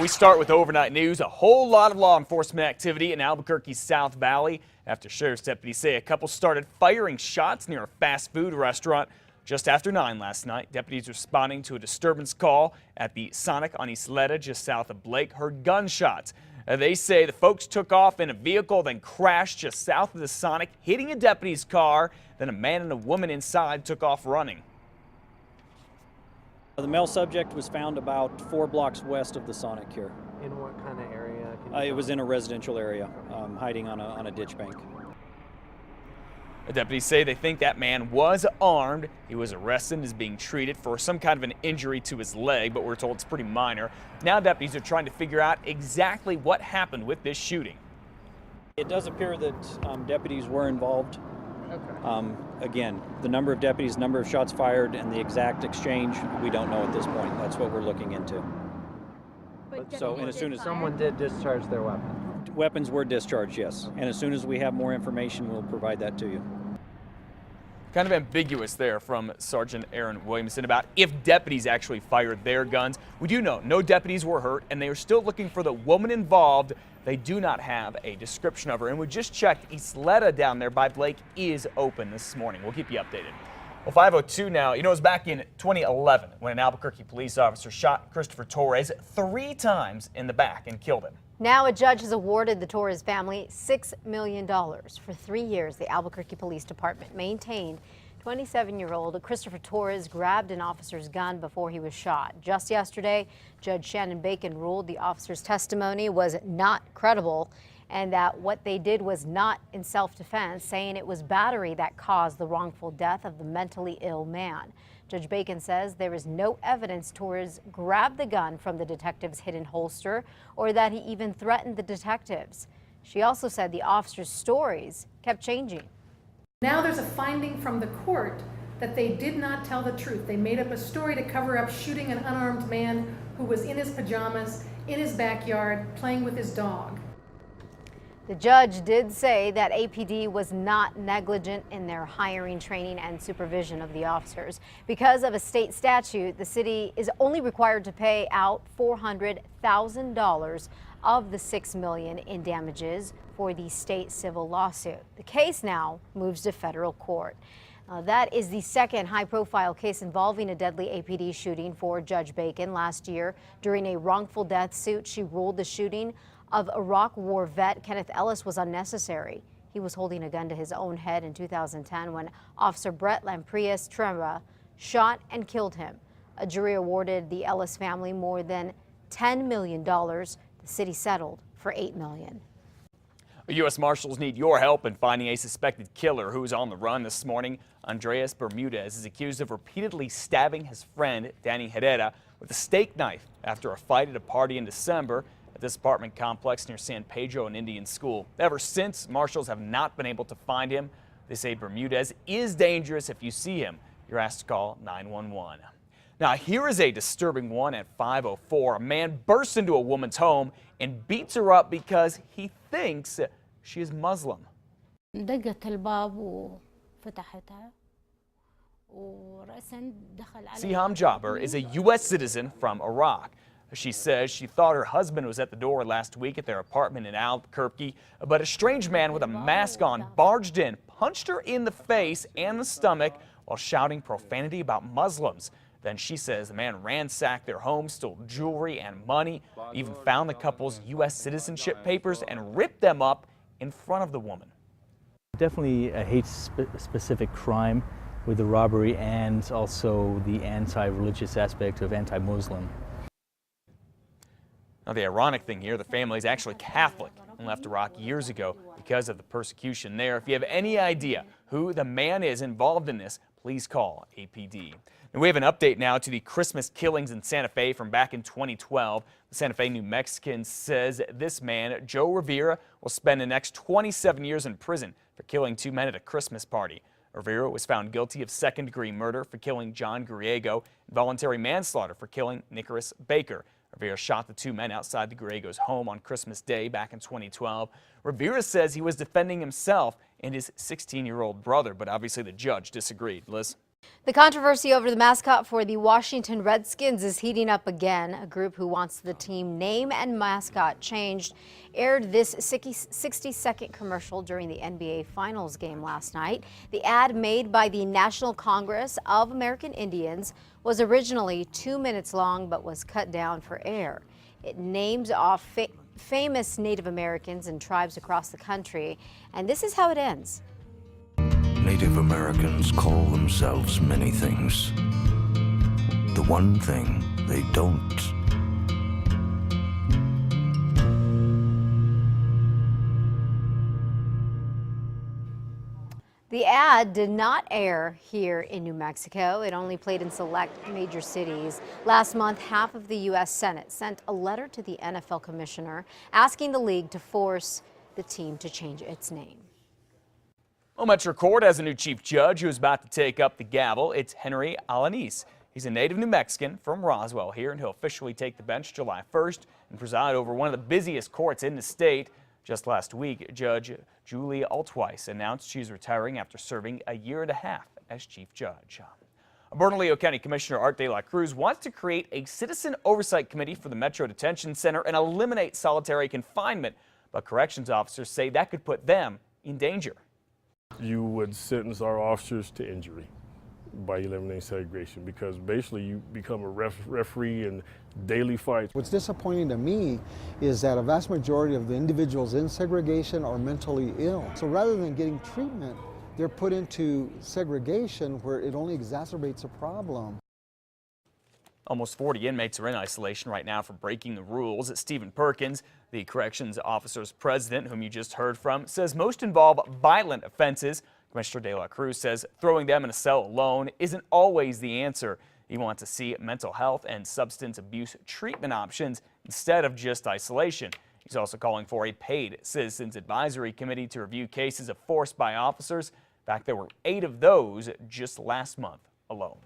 We start with overnight news. A whole lot of law enforcement activity in Albuquerque's South Valley after sheriff's deputies say a couple started firing shots near a fast food restaurant just after 9 last night. Deputies responding to a disturbance call at the Sonic on Isleta just south of Blake heard gunshots. They say the folks took off in a vehicle, then crashed just south of the Sonic, hitting a deputy's car. Then a man and a woman inside took off running. The male subject was found about 4 blocks west of the Sonic here. In what kind of area? It was in a residential area, hiding on a ditch bank. The deputies say they think that man was armed. He was arrested and is being treated for some kind of an injury to his leg, but we're told it's pretty minor. Now deputies are trying to figure out exactly what happened with this shooting. It does appear that deputies were involved. Okay. Again, the number of deputies, number of shots fired, and the exact exchange, we don't know at this point. That's what we're looking into. And as soon as someone did discharge their weapon. Weapons were discharged, yes. And as soon as we have more information, we'll provide that to you. Kind of ambiguous there from Sergeant Aaron Williamson about if deputies actually fired their guns. We do know no deputies were hurt, and they are still looking for the woman involved. They do not have a description of her. And we just checked, Isleta down there by Blake is open this morning. We'll keep you updated. Well, 5:02 now. You know, it was back in 2011 when an Albuquerque police officer shot Christopher Torres 3 times in the back and killed him. Now a judge has awarded the Torres family $6 million. For 3 years, the Albuquerque Police Department maintained 27-year-old Christopher Torres grabbed an officer's gun before he was shot. Just yesterday, Judge Shannon Bacon ruled the officer's testimony was not credible and that what they did was not in self-defense, saying it was battery that caused the wrongful death of the mentally ill man. Judge Bacon says there is no evidence Torres grabbed the gun from the detective's hidden holster or that he even threatened the detectives. She also said the officer's stories kept changing. Now there's a finding from the court that they did not tell the truth. They made up a story to cover up shooting an unarmed man who was in his pajamas, in his backyard, playing with his dog. The judge did say that APD was not negligent in their hiring, training, and supervision of the officers. Because of a state statute, the city is only required to pay out $400,000 of the $6 million in damages for the state civil lawsuit. The case now moves to federal court. That is the second high-profile case involving a deadly APD shooting for Judge Bacon. Last year, during a wrongful death suit, she ruled the shooting of Iraq War vet Kenneth Ellis was unnecessary. He was holding a gun to his own head in 2010 when Officer Brett Lamprias Tremba shot and killed him. A jury awarded the Ellis family more than $10 million. The city settled for $8 million. U.S. Marshals need your help in finding a suspected killer who is on the run this morning. Andres Bermudez is accused of repeatedly stabbing his friend, Danny Herrera, with a steak knife after a fight at a party in December at this apartment complex near San Pedro and Indian School. Ever since, marshals have not been able to find him. They say Bermudez is dangerous. If you see him, you're asked to call 911. Now, here is a disturbing one at 5:04. A man bursts into a woman's home and beats her up because he thinks she is Muslim. Siham Jabber is a U.S. citizen from Iraq. She says she thought her husband was at the door last week at their apartment in Albuquerque, but a strange man with a mask on barged in, punched her in the face and the stomach while shouting profanity about Muslims. Then she says the man ransacked their home, stole jewelry and money, even found the couple's U.S. citizenship papers and ripped them up in front of the woman. Definitely a hate-specific crime with the robbery and also the anti-religious aspect of anti-Muslim. Now, the ironic thing here, the family is actually Catholic and left Iraq years ago because of the persecution there. If you have any idea who the man is involved in this, please call APD. And we have an update now to the Christmas killings in Santa Fe from back in 2012. The Santa Fe New Mexican says this man, Joe Rivera, will spend the next 27 years in prison for killing 2 men at a Christmas party. Rivera was found guilty of second-degree murder for killing John Griego and voluntary manslaughter for killing Nicholas Baker. Rivera shot the 2 men outside the Griegos' home on Christmas Day back in 2012. Rivera says he was defending himself and his 16-year-old brother, but obviously the judge disagreed. Liz? The controversy over the mascot for the Washington Redskins is heating up again. A group who wants the team name and mascot changed aired this 60-second commercial during the NBA Finals game last night. The ad made by the National Congress of American Indians was originally 2 minutes long but was cut down for air. It names off famous Native Americans and tribes across the country, and this is how it ends. Native Americans call themselves many things. The one thing they don't. The ad did not air here in New Mexico. It only played in select major cities. Last month, half of the U.S. Senate sent a letter to the NFL commissioner asking the league to force the team to change its name. Well, Metro Court has a new chief judge who is about to take up the gavel. It's Henry Alanis. He's a native New Mexican from Roswell here, and he'll officially take the bench July 1st and preside over one of the busiest courts in the state. Just last week, Judge Julie Altweiss announced she's retiring after serving a year and a half as chief judge. Bernalillo County Commissioner Art De La Cruz wants to create a citizen oversight committee for the Metro Detention Center and eliminate solitary confinement, but corrections officers say that could put them in danger. You would sentence our officers to injury by eliminating segregation, because basically you become a referee in daily fights. What's disappointing to me is that a vast majority of the individuals in segregation are mentally ill. So rather than getting treatment, they're put into segregation where it only exacerbates a problem. Almost 40 inmates are in isolation right now for breaking the rules. Stephen Perkins, the corrections officers president, whom you just heard from, says most involve violent offenses. Commissioner De La Cruz says throwing them in a cell alone isn't always the answer. He wants to see mental health and substance abuse treatment options instead of just isolation. He's also calling for a paid citizens advisory committee to review cases of force by officers. In fact, there were 8 of those just last month alone.